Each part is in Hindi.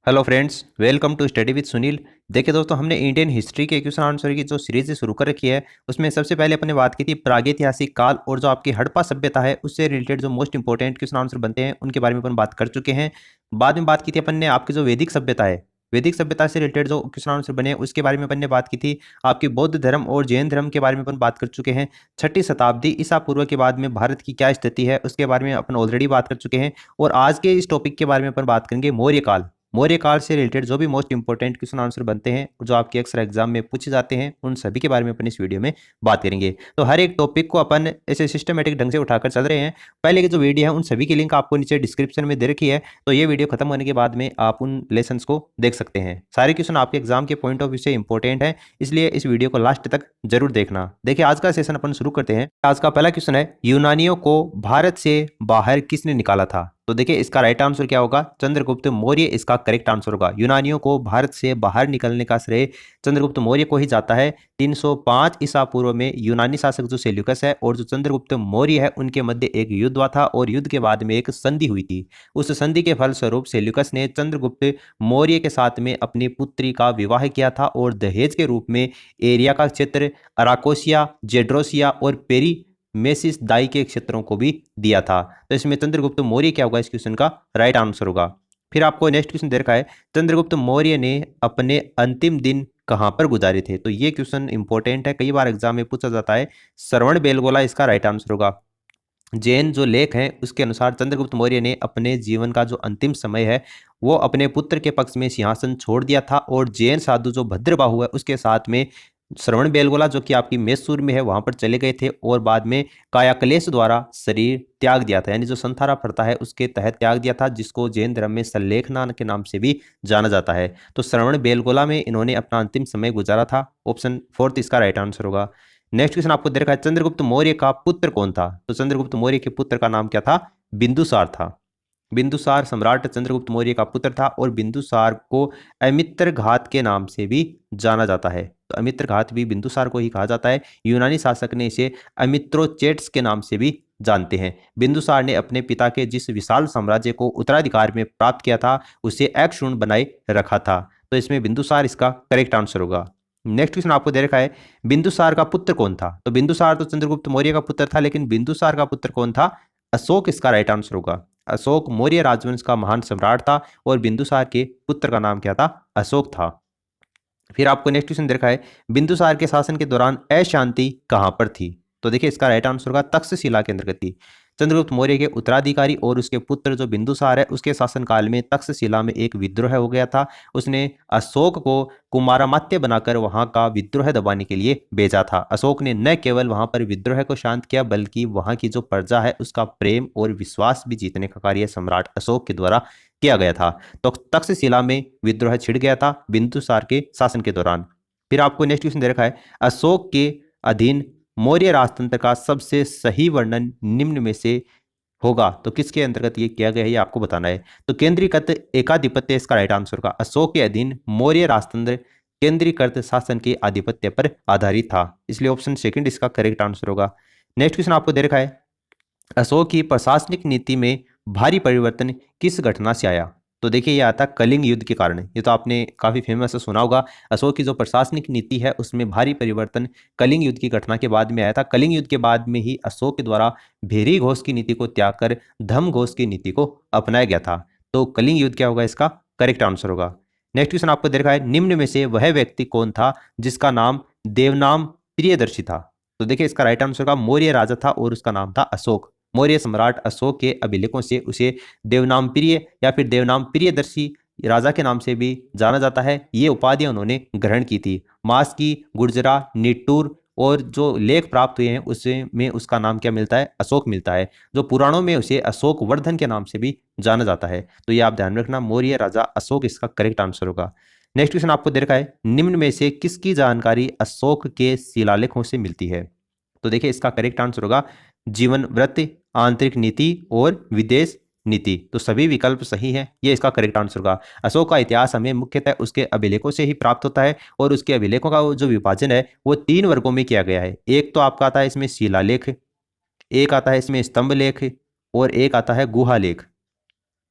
Hello friends, welcome to study with Sunil. देखिए दोस्तों, हमने इंडियन हिस्ट्री के क्वेश्चन आंसर की जो सीरीज शुरू कर रखी है, उसमें सबसे पहले अपने बात की थी प्रागैतिहासिक काल और जो आपकी हड़प्पा सभ्यता है उससे रिलेटेड जो मोस्ट इंपॉर्टेंट क्वेश्चन आंसर बनते हैं उनके बारे में अपन बात कर चुके हैं। बाद में बात की थी अपन ने आपकी जो वैदिक सभ्यता है, वैदिक सभ्यता से रिलेटेड जो क्वेश्चन आंसर बने उसके बारे में अपन ने बात की थी। आपकी बौद्ध धर्म और जैन धर्म के बारे में अपन बात कर चुके हैं। 6ठी शताब्दी ईसा पूर्व के बाद में भारत की क्या स्थिति है उसके बारे में अपन ऑलरेडी बात कर चुके हैं। और आज के इस टॉपिक के बारे में अपन बात करेंगे मौर्य काल। मौर्य काल से रिलेटेड जो भी मोस्ट इंपॉर्टेंट क्वेश्चन आंसर बनते हैं जो आपके अक्सर एग्जाम में पूछे जाते हैं उन सभी के बारे में अपन इस वीडियो में बात करेंगे। तो हर एक टॉपिक को अपन ऐसे सिस्टमेटिक ढंग से उठाकर चल रहे हैं। पहले की जो वीडियो है उन सभी की लिंक आपको नीचे डिस्क्रिप्शन में दे रखी है, तो ये वीडियो खत्म होने के बाद में आप उन लेसन्स को देख सकते हैं। सारे क्वेश्चन आपके एग्जाम के पॉइंट ऑफ व्यू से इंपॉर्टेंट है, इसलिए इस वीडियो को लास्ट तक जरूर देखना। देखिए आज का सेशन अपन शुरू करते हैं। आज का पहला क्वेश्चन है, यूनानियों को भारत से बाहर किसने निकाला था? तो देखिए इसका राइट आंसर क्या होगा? चंद्रगुप्त मौर्य इसका करेक्ट आंसर होगा। यूनानियों को भारत से बाहर निकलने का श्रेय चंद्रगुप्त मौर्य को ही जाता है। 305 ईसा पूर्व में यूनानी शासक जो सेल्यूकस है और जो चंद्रगुप्त मौर्य है उनके मध्य एक युद्ध हुआ था और युद्ध के बाद में एक संधि हुई थी। उस संधि के फलस्वरूप सेल्यूकस ने चंद्रगुप्त मौर्य के साथ में अपनी पुत्री का विवाह किया था और दहेज के रूप में एरिया का क्षेत्र, अराकोसिया, जेड्रोसिया और पेरी मेसिस दाई के क्षेत्रों को भी दिया था। तो इसमें चंद्रगुप्त मौर्य क्या होगा? इस क्वेश्चन का राइट आंसर होगा। फिर आपको नेक्स्ट क्वेश्चन दे रखा है, चंद्रगुप्त मौर्य ने अपने अंतिम दिन कहां पर गुजारे थे? तो ये क्वेश्चन इंपॉर्टेंट है, कई बार एग्जाम में पूछा जाता है। श्रवण बेलगोला इसका राइट आंसर होगा। जैन जो लेख है उसके अनुसार चंद्रगुप्त मौर्य ने अपने जीवन का जो अंतिम समय है वो अपने पुत्र के पक्ष में सिंहासन छोड़ दिया था और जैन साधु जो भद्रबाहु है उसके साथ में श्रवण बेलगोला जो कि आपकी मैसूर में है वहां पर चले गए थे और बाद में कायाकलेश द्वारा शरीर त्याग दिया था, यानी जो संथारा प्रथा है उसके तहत त्याग दिया था, जिसको जैन धर्म में सल्लेखना के नाम से भी जाना जाता है। तो श्रवण बेलगोला में इन्होंने अपना अंतिम समय गुजारा था। ऑप्शन 4 इसका राइट आंसर होगा। नेक्स्ट क्वेश्चन आपको दे रखा है, चंद्रगुप्त मौर्य का पुत्र कौन था? तो चंद्रगुप्त मौर्य के पुत्र का नाम क्या था? बिंदुसार था। बिंदुसार सम्राट चंद्रगुप्त मौर्य का पुत्र था और बिंदुसार को अमित्र घात के नाम से भी जाना जाता है। तो अमित्र घात भी बिंदुसार को ही कहा जाता है। यूनानी शासक ने इसे अमित्रोचेट्स के नाम से भी जानते हैं। बिंदुसार ने अपने पिता के जिस विशाल साम्राज्य को उत्तराधिकार में प्राप्त किया था उसे अक्षुण्ण बनाए रखा था। तो इसमें बिंदुसार इसका करेक्ट आंसर होगा। नेक्स्ट क्वेश्चन आपको दे रखा है, बिंदुसार का पुत्र कौन था? तो बिंदुसार तो चंद्रगुप्त मौर्य का पुत्र था, लेकिन बिंदुसार का पुत्र कौन था? अशोक इसका राइट आंसर होगा। अशोक मौर्य राजवंश का महान सम्राट था और बिंदुसार के पुत्र का नाम क्या था? अशोक था। फिर आपको नेक्स्ट क्वेश्चन दे रखा है, बिंदुसार के शासन के दौरान अशांति कहां पर थी? तो देखिए इसका राइट आंसर होगा तक्षशिला के अंतर्गत थी। चंद्रगुप्त मौर्य के उत्तराधिकारी और उसके पुत्र जो बिंदुसार है उसके शासनकाल में तक्षशिला में एक विद्रोह हो गया था। उसने अशोक को कुमारामात्य बनाकर वहां का विद्रोह दबाने के लिए भेजा था। अशोक ने न केवल वहां पर विद्रोह को शांत किया बल्कि वहां की जो प्रजा है उसका प्रेम और विश्वास भी जीतने का कार्य सम्राट अशोक के द्वारा किया गया था। तो तक्षशिला में विद्रोह छिड़ गया था बिंदुसार के शासन के दौरान। फिर आपको नेक्स्ट क्वेश्चन दे रखा है, अशोक के अधीन मौर्य राजतंत्र का सबसे सही वर्णन निम्न में से होगा? तो किसके अंतर्गत ये किया गया है ये आपको बताना है। तो केंद्रीकृत एकाधिपत्य इसका राइट आंसर होगा। अशोक के अधीन मौर्य राजतंत्र केंद्रीकृत शासन के आधिपत्य पर आधारित था, इसलिए ऑप्शन 2 इसका करेक्ट आंसर होगा। नेक्स्ट क्वेश्चन आपको दे रखा है, अशोक की प्रशासनिक नीति में भारी परिवर्तन किस घटना से आया? तो देखिए ये आता कलिंग युद्ध के कारण। ये तो आपने काफी फेमस है, सुना होगा। अशोक की जो प्रशासनिक नीति है उसमें भारी परिवर्तन कलिंग युद्ध की घटना के बाद में आया था। कलिंग युद्ध के बाद में ही अशोक के द्वारा भेरी घोष की नीति को त्याग कर धम घोष की नीति को अपनाया गया था। तो कलिंग युद्ध क्या होगा? इसका करेक्ट आंसर होगा। नेक्स्ट क्वेश्चन आपको दे रखा है, निम्न में से वह व्यक्ति कौन था जिसका नाम देवनाम प्रियदर्शी था? तो देखिए इसका राइट आंसर होगा, मौर्य राजा था और उसका नाम था अशोक। मौर्य सम्राट अशोक के अभिलेखों से उसे देवनाम प्रिय या फिर देवनाम प्रियदर्शी राजा के नाम से भी जाना जाता है। ये उपाधियां उन्होंने ग्रहण की थी। मास्की, गुर्जरा, निट्टूर और जो लेख प्राप्त हुए हैं उसमें उसका नाम क्या मिलता है? अशोक मिलता है। जो पुराणों में उसे अशोक वर्धन के नाम से भी जाना जाता है। तो ये आप ध्यान रखना, मौर्य राजा अशोक इसका करेक्ट आंसर होगा। नेक्स्ट क्वेश्चन आपको दे रखा है, निम्न में से किसकी जानकारी अशोक के शिलालेखों से मिलती है? तो देखिए इसका करेक्ट आंसर होगा जीवन वृत्त, आंतरिक नीति और विदेश नीति। तो सभी विकल्प सही हैं, ये इसका करेक्ट आंसर होगा। अशोक का इतिहास हमें मुख्यतः उसके अभिलेखों से ही प्राप्त होता है और उसके अभिलेखों का जो विभाजन है वो 3 वर्गों में किया गया है। एक तो आपका आता है इसमें शिलालेख, एक आता है इसमें स्तंभ लेख और एक आता है गुहा लेख।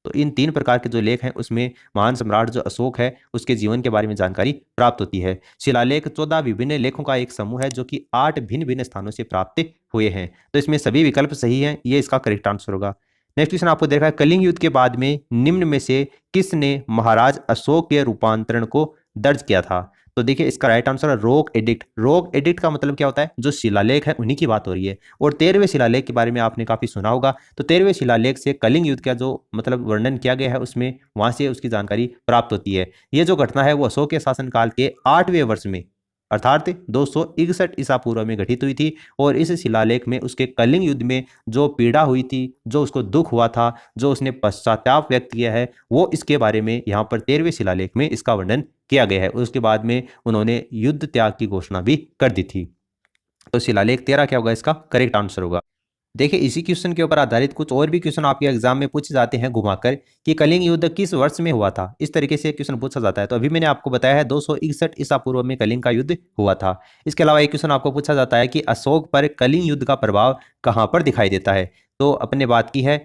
तो इन 3 प्रकार के जो लेख हैं उसमें महान सम्राट जो अशोक है उसके जीवन के बारे में जानकारी प्राप्त होती है। शिलालेख 14 विभिन्न लेखों का एक समूह है जो कि 8 भिन्न भिन्न स्थानों से प्राप्त हुए हैं। तो इसमें सभी विकल्प सही हैं, ये इसका करेक्ट आंसर होगा। नेक्स्ट क्वेश्चन आपको देखा है, कलिंग युद्ध के बाद में निम्न में से किसने महाराज अशोक के रूपांतरण को दर्ज किया था? तो देखिए इसका राइट आंसर है रोक एडिक्ट। रोक एडिक्ट का मतलब क्या होता है? जो शिलालेख है उन्हीं की बात हो रही है। और 13वें शिलालेख के बारे में आपने काफी सुना होगा। तो 13वें शिलालेख से कलिंग युद्ध का जो मतलब वर्णन किया गया है उसमें वहां से उसकी जानकारी प्राप्त होती है। ये जो घटना है वो अशोक के शासनकाल के 8वें वर्ष में अर्थात 261 ईसा पूर्व में घटित हुई थी। और इस शिलालेख में उसके कलिंग युद्ध में जो पीड़ा हुई थी, जो उसको दुख हुआ था, जो उसने पश्चाताप व्यक्त किया है, वो इसके बारे में यहाँ पर 13वें शिलालेख में इसका वर्णन किया गया है। उसके बाद में उन्होंने युद्ध त्याग की घोषणा भी कर दी थी। तो शिलालेख 13 क्या होगा? इसका करेक्ट आंसर होगा। देखिए इसी क्वेश्चन के ऊपर आधारित कुछ और भी क्वेश्चन आपके एग्जाम में पूछे जाते हैं घुमाकर कि कलिंग युद्ध किस वर्ष में हुआ था। इस तरीके से क्वेश्चन पूछा जाता है। तो अभी मैंने आपको बताया है 261 ईसा पूर्व में कलिंग का युद्ध हुआ था। इसके अलावा एक क्वेश्चन आपको पूछा जाता है कि अशोक पर कलिंग युद्ध का प्रभाव कहाँ पर दिखाई देता है। तो अपने बात की है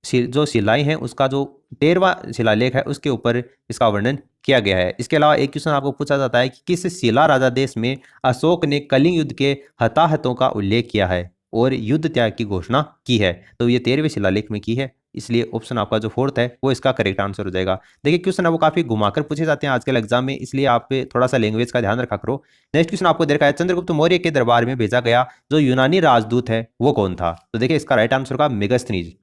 जो शिलाएं हैं उसका जो 13वां शिलालेख है उसके ऊपर इसका वर्णन किया गया है। इसके अलावा एक क्वेश्चन आपको पूछा जाता है कि किस शिला राजा देश में अशोक ने कलिंग युद्ध के हताहतों का उल्लेख किया है और युद्ध त्याग की घोषणा की है। तो ये 13वें शिलालेख में की है, इसलिए ऑप्शन आपका जो फोर्थ है वो इसका करेक्ट आंसर हो जाएगा। देखिए क्वेश्चन है वो काफी घुमाकर पूछे जाते हैं आजकल एग्जाम में, इसलिए आप थोड़ा सा लैंग्वेज का ध्यान रखा करो। नेक्स्ट क्वेश्चन आपको देखा है, चंद्रगुप्त मौर्य के दरबार में भेजा गया जो यूनानी राजदूत है वो कौन था? तो देखिए इसका राइट आंसर होगा मेगास्थनीज।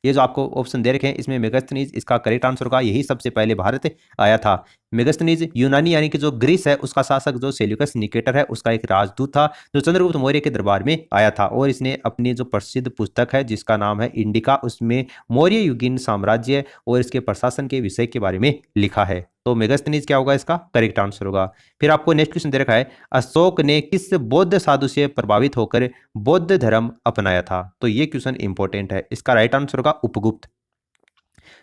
ये जो आपको ऑप्शन दे रखे हैं इसमें मेगास्थनीज इसका करेक्ट आंसर होगा। यही सबसे पहले भारत आया था। मेगास्थनीज यूनानी यानी कि जो ग्रीस है उसका शासक जो सेल्यूकस निकेटर है उसका एक राजदूत था जो चंद्रगुप्त मौर्य के दरबार में आया था। और इसने अपनी जो प्रसिद्ध पुस्तक है जिसका नाम है इंडिका, उसमें मौर्य युगीन साम्राज्य और इसके प्रशासन के विषय के बारे में लिखा है। तो मेगास्थनीज क्या होगा? इसका करेक्ट आंसर होगा। फिर आपको नेक्स्ट क्वेश्चन दे रखा है, अशोक ने किस बौद्ध साधु से प्रभावित होकर बौद्ध धर्म अपनाया था? तो ये क्वेश्चन इंपॉर्टेंट है। इसका राइट आंसर होगा उपगुप्त।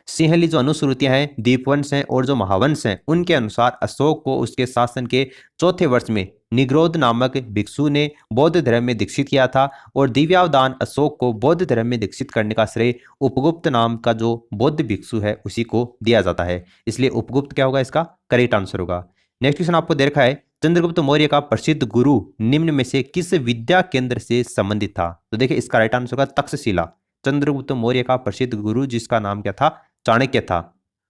सिंहली जो अनुश्रुतियां हैं, दीपवंश हैं और जो महावंश हैं उनके अनुसार अशोक को उसके शासन के चौथे वर्ष में निग्रोध नामक भिक्षु ने बौद्ध धर्म में दीक्षित किया था। और दिव्यावदान अशोक को बौद्ध धर्म में दीक्षित करने का श्रेय उपगुप्त नाम का जो बौद्ध भिक्षु है उसी को दिया जाता है। इसलिए उपगुप्त क्या होगा? इसका करेक्ट आंसर होगा। नेक्स्ट क्वेश्चन आपको दे रखा है, चंद्रगुप्त मौर्य का प्रसिद्ध गुरु निम्न में से किस विद्या केंद्र से संबंधित था? तो देखिए इसका राइट आंसर होगा तक्षशिला। चंद्रगुप्त मौर्य का प्रसिद्ध गुरु जिसका नाम क्या था? चाणक्य था।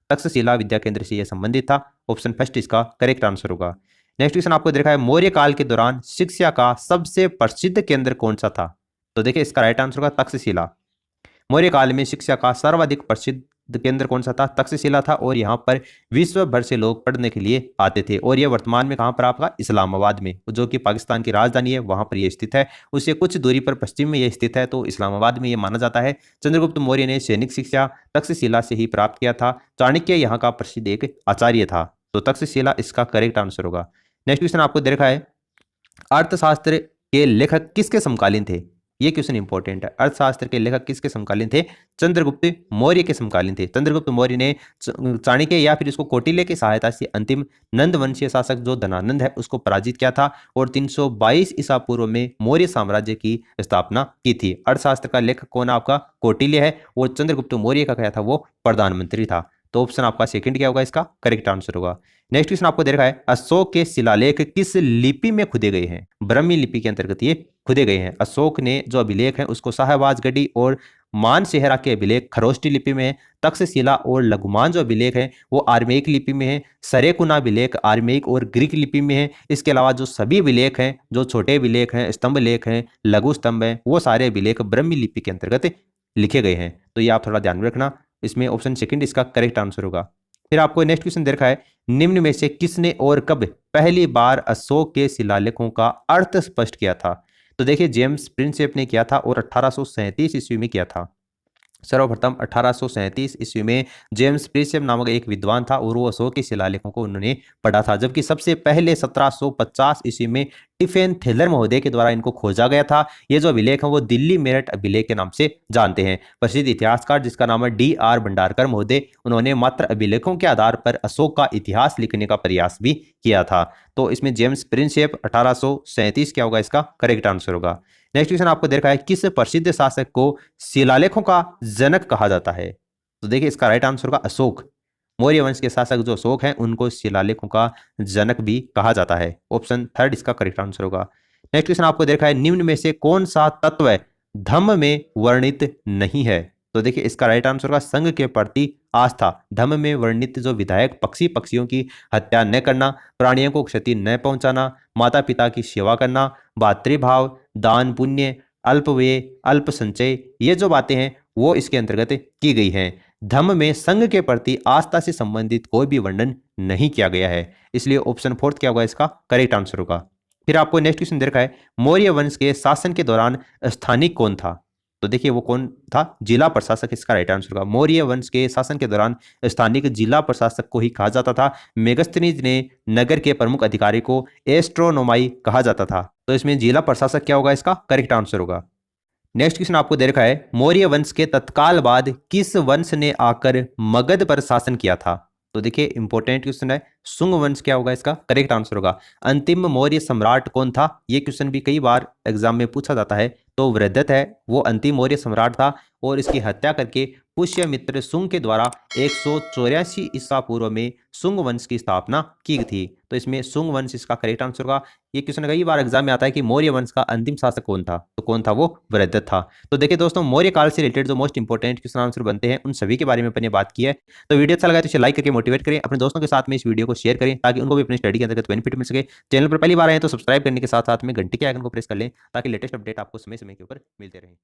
तक्षशिला विद्या केंद्र से यह संबंधित था। ऑप्शन फर्स्ट इसका करेक्ट आंसर होगा। नेक्स्ट क्वेश्चन आपको देखा है, मौर्य काल के दौरान शिक्षा का सबसे प्रसिद्ध केंद्र कौन सा था? तो देखिए इसका राइट आंसर होगा तक्षशिला। मौर्य काल में शिक्षा का सर्वाधिक प्रसिद्ध केंद्र कौन सा था? तक्षशिला था। और यहाँ पर विश्व भर से लोग पढ़ने के लिए आते थे। और यह वर्तमान में कहाँ पर आपका? इस्लामाबाद में, जो कि पाकिस्तान की राजधानी है, वहां पर यह स्थित है। उससे कुछ दूरी पर पश्चिम में यह स्थित है। तो इस्लामाबाद में यह माना जाता है। चंद्रगुप्त मौर्य ने सैनिक शिक्षा तक्षशिला से ही प्राप्त किया था। चाणक्य यहाँ का प्रसिद्ध एक आचार्य था। तो तक्षशिला इसका करेक्ट आंसर होगा। नेक्स्ट क्वेश्चन आपको दे रखा है, अर्थशास्त्र के लेखक किसके समकालीन थे? ये क्वेश्चन इंपॉर्टेंट है। अर्थशास्त्र के लेखक किसके समकालीन थे? चंद्रगुप्त मौर्य के समकालीन थे। चंद्रगुप्त मौर्य ने चाणक्य या फिर इसको कौटिल्य की सहायता से अंतिम नंद वंशीय शासक जो धनानंद है उसको पराजित किया था। और 322 ईसा पूर्व में मौर्य साम्राज्य की स्थापना की थी। अर्थशास्त्र का लेखक कौन आपका? कौटिल्य है। और चंद्रगुप्त मौर्य का क्या था? वो प्रधानमंत्री था। तो ऑप्शन आपका सेकंड क्या होगा? इसका करेक्ट आंसर होगा। नेक्स्ट क्वेश्चन आपको दे रखा है, अशोक के शिलालेख किस लिपि में खुदे गए हैं? ब्रह्मी लिपि के अंतर्गत ये खुदे गए हैं। अशोक ने जो अभिलेख है उसको शाहबाजगढ़ी और मानसेहरा के अभिलेख खरोष्टी लिपि में है। तक्षशिला और लघुमान जो अभिलेख है वो आर्मेयिक लिपि में है। सरेकुना अभिलेख आर्मेयिक और ग्रीक लिपि में है। इसके अलावा जो सभी अभिलेख हैं, जो छोटे अभिलेख हैं, स्तंभ लेख हैं, लघु स्तंभ हैं, वो सारे अभिलेख ब्रह्मी लिपि के अंतर्गत लिखे गए हैं। तो ये आप थोड़ा ध्यान में रखना। इसमें ऑप्शन सेकंड इसका करेक्ट आंसर होगा। फिर आपको नेक्स्ट क्वेश्चन दे रखा है, निम्न में से किसने और कब पहली बार अशोक के शिलालेखों का अर्थ स्पष्ट किया था? तो देखिए जेम्स प्रिंसेप ने किया था और 1837 ईस्वी में किया था। सर्वप्रथम 1837 ईस्वी में जेम्स प्रिंसेप नामक एक विद्वान था और वो अशोक के शिलालेखों को उन्होंने पढ़ा था। जबकि सबसे पहले 1750 ईस्वी में टिफेन थेलर महोदय के द्वारा इनको खोजा गया था। ये जो अभिलेख है वो दिल्ली मेरठ अभिलेख के नाम से जानते हैं। प्रसिद्ध इतिहासकार जिसका नाम है D.R. भंडारकर महोदय, उन्होंने मात्र अभिलेखों के आधार पर अशोक का इतिहास लिखने का प्रयास भी किया था। तो इसमें जेम्स प्रिंसेप 1837 क्या होगा? इसका करेक्ट आंसर होगा। नेक्स्ट क्वेश्चन आपको दे रखा है, किस प्रसिद्ध शासक को शिलालेखों का जनक कहा जाता है? तो देखिए इसका राइट आंसर होगा अशोक। मौर्य वंश के शासक जो अशोक हैं उनको शिलालेखों का जनक भी कहा जाता है। ऑप्शन थर्ड इसका करेक्ट आंसर होगा। नेक्स्ट क्वेश्चन आपको देखा है, निम्न में से कौन सा तत्व धम्म में वर्णित नहीं है? तो देखिए इसका राइट आंसर होगा संघ के प्रति आस्था। धम्म में वर्णित जो विधायक पक्षियों की हत्या न करना, प्राणियों को क्षति न पहुंचाना, माता पिता की सेवा करना, भातृभाव, दान पुण्य, अल्प व्यय, अल्प संचय, ये जो बातें हैं वो इसके अंतर्गत की गई हैं। धम्म में संघ के प्रति आस्था से संबंधित कोई भी वर्णन नहीं किया गया है, इसलिए ऑप्शन फोर्थ क्या होगा इसका करेक्ट आंसर होगा। फिर आपको नेक्स्ट क्वेश्चन दे रखा है, मौर्य वंश के शासन के दौरान स्थानिक कौन था? तो देखिए वो कौन था? जिला प्रशासक इसका राइट आंसर होगा। मौर्य वंश के शासन के दौरान स्थानिक जिला प्रशासक को ही कहा जाता था। मेगस्थनीज ने नगर के प्रमुख अधिकारी को एस्ट्रोनोमाई कहा जाता था। तो इसमें जिला प्रशासक क्या होगा इसका करेक्ट आंसर होगा। नेक्स्ट क्वेश्चन आपको दे रखा है, मौर्य वंश के तत्काल बाद किस वंश ने आकर मगध पर शासन किया था? तो देखिए इंपॉर्टेंट क्वेश्चन है, शुंग वंश क्या होगा इसका करेक्ट आंसर होगा। अंतिम मौर्य सम्राट कौन था? ये क्वेश्चन भी कई बार एग्जाम में पूछा जाता है। तो वृद्धत है वो अंतिम मौर्य सम्राट था और इसकी हत्या करके पुष्यमित्र शुंग के द्वारा 184 ईसा पूर्व में शुंग वंश की स्थापना की थी। तो इसमें शुंग वंश इसका करेक्ट आंसर होगा। ये क्वेश्चन कई बार एग्जाम में आता है कि मौर्य वंश का अंतिम शासक कौन था? तो कौन था? वो वृद्धत था। तो देखिए दोस्तों, मौर्य काल से रिलेटेड जो मोस्ट इंपोर्टेंट क्वेश्चन आंसर बनते हैं उन सभी के बारे में अपने बात की है। तो वीडियो अच्छा लगा तो इसे लाइक करके मोटिवेट करें, अपने दोस्तों के साथ में इस वीडियो को शेयर करें ताकि उनको भी अपनी स्टडी के अंतर्गत बेनिफिट मिल सके। चैनल पर पहली बार आए तो सब्सक्राइब करने के साथ साथ में घंटी के आइकन को प्रेस कर लें ताकि लेटेस्ट अपडेट आपको समय समय के ऊपर मिलते रहें।